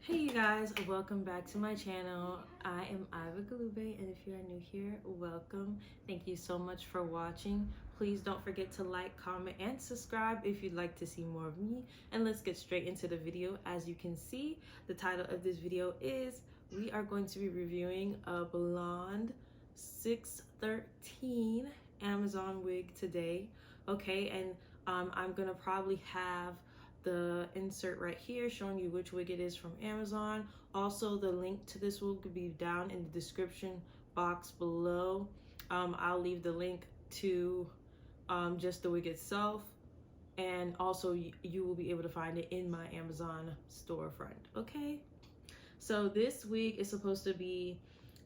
Hey you guys, welcome back to my channel. I am Ivah Ngulube, and if you are new here, welcome. Thank you so much for watching. Please don't forget to like, comment, and subscribe if you'd like to see more of me. And let's get straight into the video. As you can see, the title of this video is we are going to be reviewing a blonde 613 Amazon wig today. Okay, and I'm gonna probably have the insert right here showing you which wig it is from Amazon. Also, the link to this will be down in the description box below. I'll leave the link to just the wig itself, and also you will be able to find it in my Amazon storefront. Okay, so this wig is supposed to be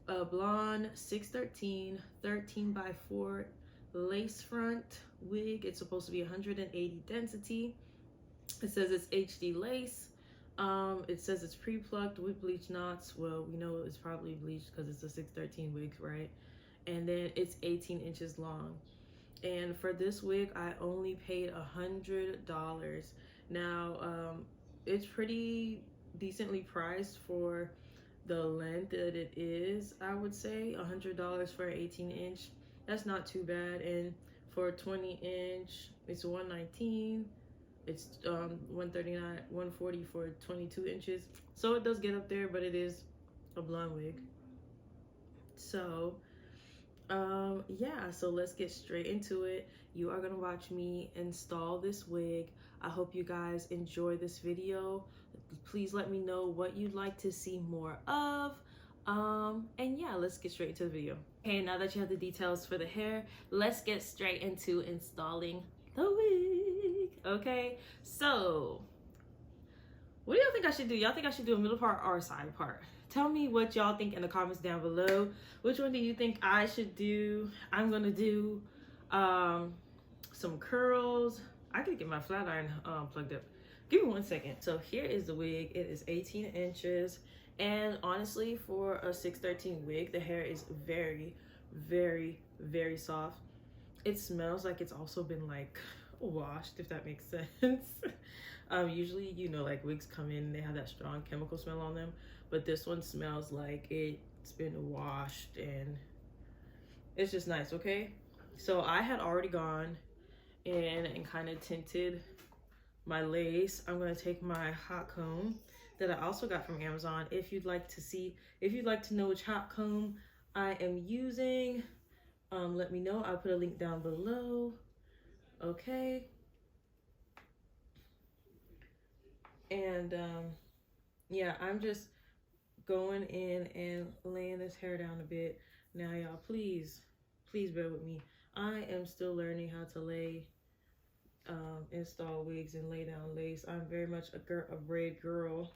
a blonde 613 13x4 lace front wig. It's supposed to be 180 density. It says it's HD lace. It says it's pre-plucked with bleach knots. Well, we know it's probably bleached because it's a 613 wig, right? And then it's 18 inches long. And for this wig, I only paid $100. Now, it's pretty decently priced for the length that it is. I would say $100 for an 18 inch. That's not too bad. And for a 20 inch, it's $119. It's $139, $140 for 22 inches. So it does get up there, but it is a blonde wig. So yeah, so let's get straight into it. You are gonna watch me install this wig. I hope you guys enjoy this video. Please let me know what you'd like to see more of. And yeah, let's get straight into the video. Okay, now that you have the details for the hair, let's get straight into installing the wig. Okay, so what do y'all think I should do? Y'all think I should do a middle part or a side part? Tell me what y'all think in the comments down below. Which one do you think I should do? I'm gonna do some curls. I could get my flat iron plugged up. Give me 1 second. So here is the wig. It is 18 inches, and honestly, for a 613 wig, the hair is very, very, very soft. It smells like it's also been like washed, if that makes sense. Usually, you know, like wigs come in, they have that strong chemical smell on them, but this one smells like it's been washed, and it's just nice. Okay, so I had already gone in and kind of tinted my lace. I'm gonna take my hot comb that I also got from Amazon. If you'd like to know which hot comb I am using, let me know. I'll put a link down below. Okay, and yeah, I'm just going in and laying this hair down a bit. Now y'all, please bear with me. I am still learning how to install wigs and lay down lace. I'm very much a braid girl,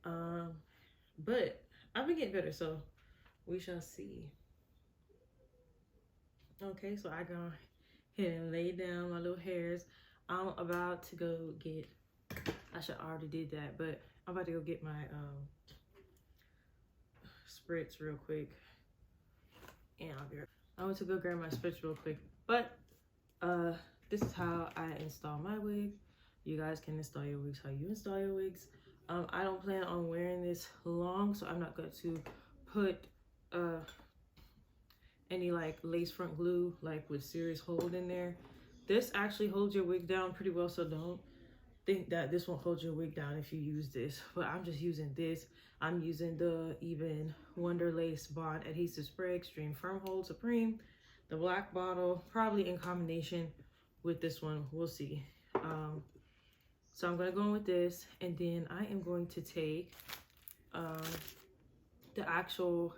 but I've been getting better, so we shall see. Okay, so I go ahead and lay down my little hairs. I'm about to go get, I should already did that, but I'm about to go get my Spritz real quick, and I'll be right. I went to go grab my Spritz real quick, but this is how I install my wig. You guys can install your wigs how you install your wigs. I don't plan on wearing this long, so I'm not going to put any like lace front glue like with serious hold in there. This actually holds your wig down pretty well, so don't think that this won't hold your wig down if you use this. But I'm just using this. I'm using the EBIN Wonder Lace Bond Adhesive Spray Extreme Firm Hold Supreme, the black bottle, probably in combination with this one. We'll see. So I'm gonna go in with this, and then I am going to take the actual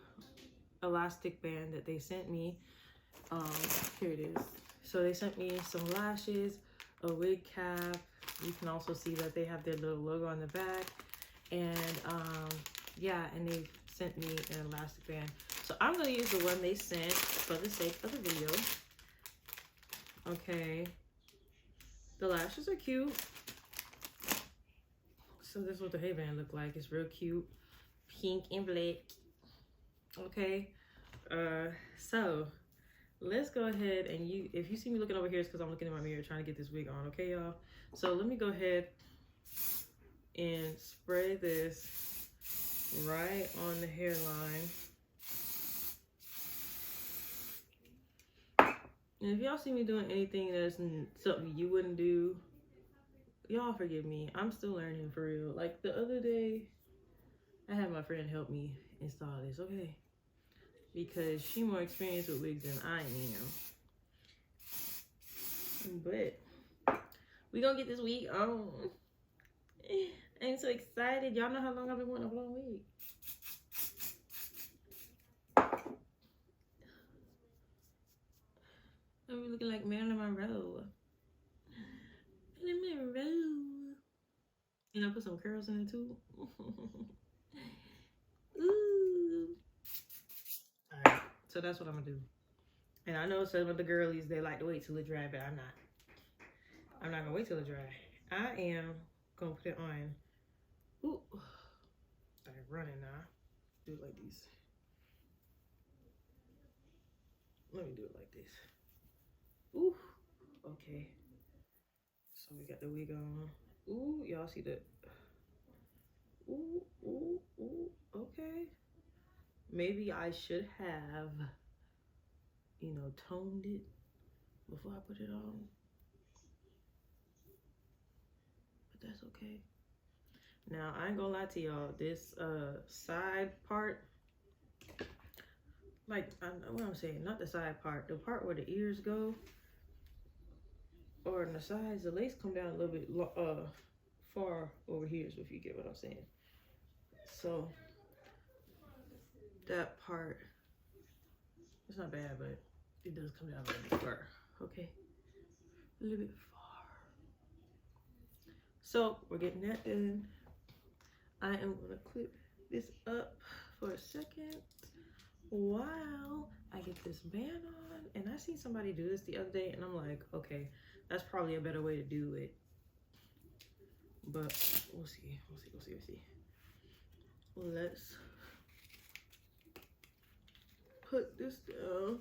elastic band that they sent me. Here it is. So they sent me some lashes, a wig cap. You can also see that they have their little logo on the back, and yeah, and they sent me an elastic band. So I'm gonna use the one they sent for the sake of the video. Okay, the lashes are cute. So this is what the hairband look like. It's real cute, pink and black. Okay, so let's go ahead, and if you see me looking over here, it's because I'm looking in my mirror trying to get this wig on. Okay, y'all, so let me go ahead and spray this right on the hairline. And if y'all see me doing anything that's something you wouldn't do, y'all forgive me. I'm still learning for real. Like the other day, I had my friend help me install this, okay? Because she more experienced with wigs than I am. But we gonna get this wig on. I'm so excited. Y'all know how long I've been wanting a blonde wig. I'm looking like Marilyn Monroe. Marilyn Monroe. And I put some curls in it too. Ooh. Alright, so that's what I'm gonna do. And I know some of the girlies, they like to wait till it dry, but I'm not. I'm not gonna wait till it dry. I am gonna put it on. Ooh. Started running now. Do it like this. Let me do it like this. Ooh. Okay. So we got the wig on. Ooh, y'all see that? Ooh, ooh, ooh. Okay. Maybe I should have, you know, toned it before I put it on. But that's okay. Now, I ain't gonna lie to y'all. This side part, like, I know what I'm saying, not the side part, the part where the ears go, or on the sides, the lace come down a little bit far over here, so if you get what I'm saying. So, that part, it's not bad, but it does come down a little bit far, okay? A little bit far. So, we're getting that done. I am gonna clip this up for a second while I get this band on. And I seen somebody do this the other day and I'm like, okay, that's probably a better way to do it. But we'll see, we'll see. Let's put this down.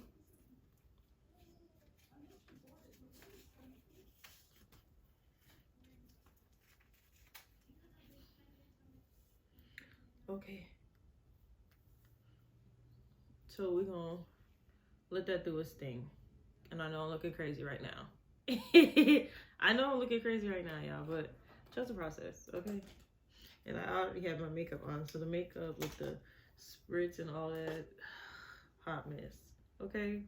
Okay. So we're gonna let that do its thing. And I know I'm looking crazy right now. I know I'm looking crazy right now, y'all, but trust the process, okay? And I already have my makeup on, so the makeup with the spritz and all that, hot mess, okay?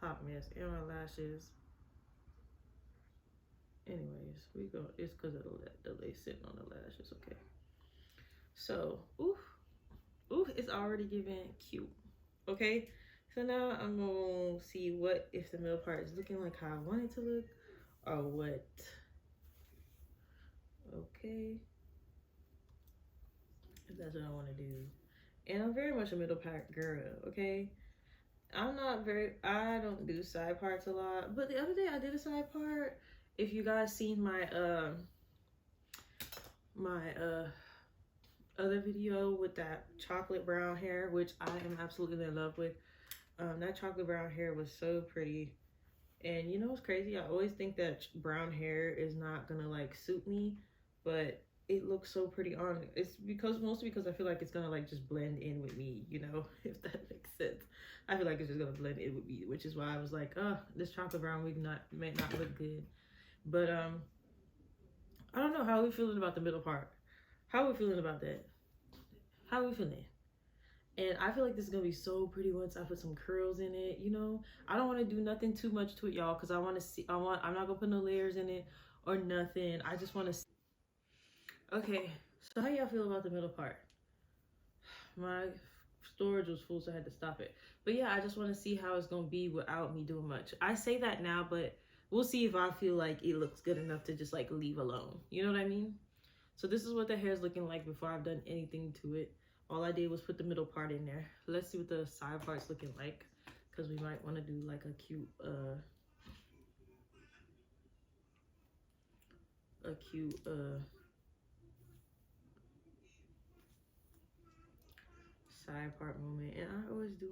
Hot mess, and my lashes. Anyways, it's because of the lace sitting on the lashes, okay? So, ooh, it's already giving cute, okay? So now I'm gonna see if the middle part is looking like how I want it to look, or what. Okay. If that's what I want to do. And I'm very much a middle part girl, okay? I don't do side parts a lot, but the other day I did a side part. If you guys seen my other video with that chocolate brown hair, which I am absolutely in love with. That chocolate brown hair was so pretty. And you know what's crazy? I always think that brown hair is not gonna like suit me, but it looks so pretty on. It's mostly because I feel like it's gonna like just blend in with me, you know, if that makes sense. I feel like it's just gonna blend in with me, which is why I was like, oh, this chocolate brown wig may not look good. But I don't know, how are we feeling about the middle part? How are we feeling about that? How are we feeling? And I feel like this is gonna be so pretty once I put some curls in it, you know? I don't wanna do nothing too much to it, y'all, because I'm not gonna put no layers in it or nothing. I just wanna see. Okay, so how y'all feel about the middle part? My storage was full, so I had to stop it. But yeah, I just wanna see how it's gonna be without me doing much. I say that now, but we'll see if I feel like it looks good enough to just like leave alone. You know what I mean? So this is what the hair is looking like before I've done anything to it. All I did was put the middle part in there. Let's see what the side part's looking like, because we might want to do like a cute side part moment. And I always do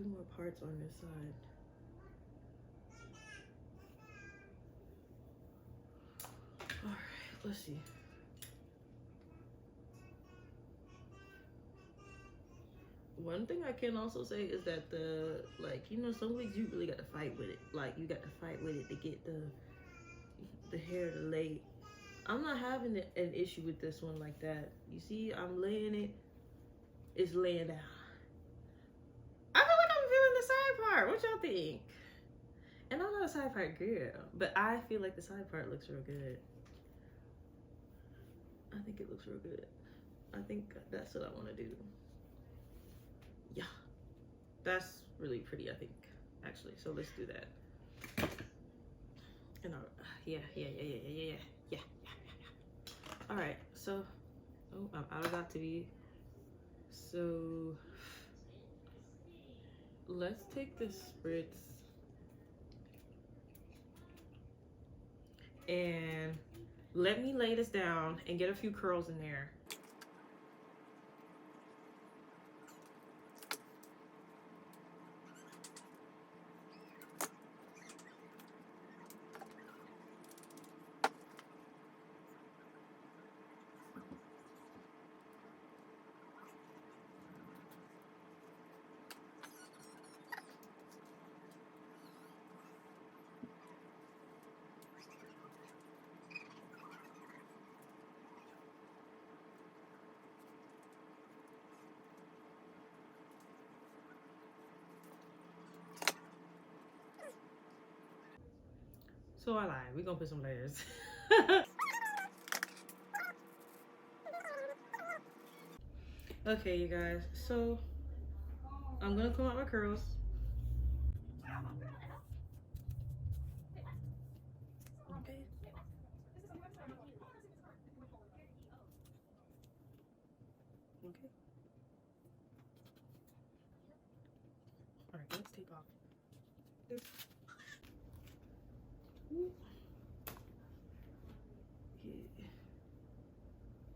my parts on this side. let's see. One thing I can also say is that the, like, you know, some wigs you really got to fight with it. Like, you got to fight with it to get the hair to lay. I'm not having an issue with this one like that. You see, I'm laying it. It's laying down. I feel like I'm feeling the side part. What y'all think? And I'm not a side part girl, but I feel like the side part looks real good. I think it looks real good. I think that's what I want to do. Yeah, that's really pretty, I think, actually. So let's do that. And yeah. All right, so, oh, I'm out of that to be. So let's take this spritz and let me lay this down and get a few curls in there. So I lied. We're gonna put some layers. Okay, you guys. So I'm gonna comb out my curls. Okay. Okay. All right. Let's take off this.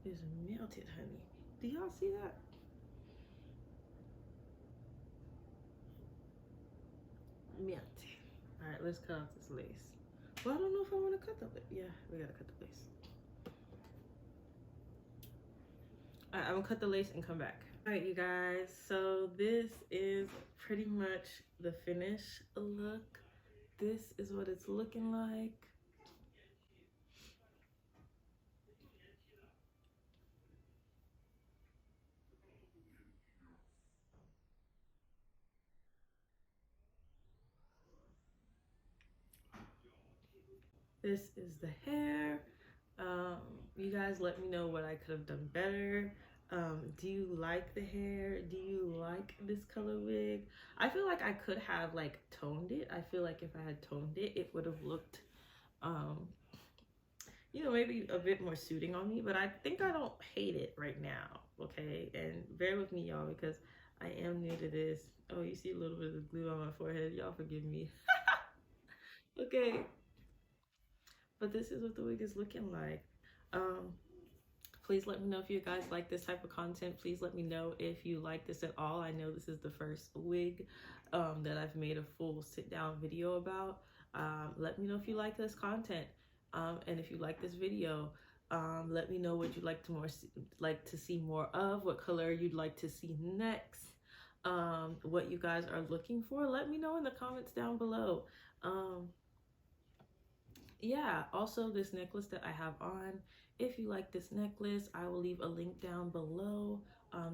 It is melted, honey. Do y'all see that? Melted. All right, let's cut off this lace. Well, I don't know if I want to cut the lace. Yeah, we gotta cut the lace. All right, I'm gonna cut the lace and come back. All right, you guys. So this is pretty much the finished look. This is what it's looking like. This is the hair. You guys let me know what I could have done better. Do you like the hair? Do you like this color wig? I feel like I could have like toned it. I feel like if I had toned it, it would have looked, you know, maybe a bit more suiting on me, but I think I don't hate it right now, okay? And bear with me, y'all, because I am new to this. Oh, you see a little bit of glue on my forehead. Y'all forgive me. Okay. But this is what the wig is looking like. Please let me know if you guys like this type of content. Please let me know if you like this at all. I know this is the first wig that I've made a full sit down video about. Let me know if you like this content. And if you like this video, let me know what you'd like to see more of, what color you'd like to see next, what you guys are looking for. Let me know in the comments down below. Yeah, also this necklace that I have on, if you like this necklace, I will leave a link down below.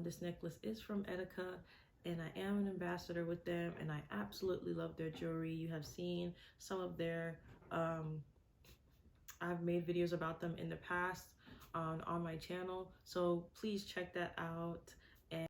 This necklace is from Etika, and I am an ambassador with them, and I absolutely love their jewelry. You have seen some of their I've made videos about them in the past on my channel, so please check that out.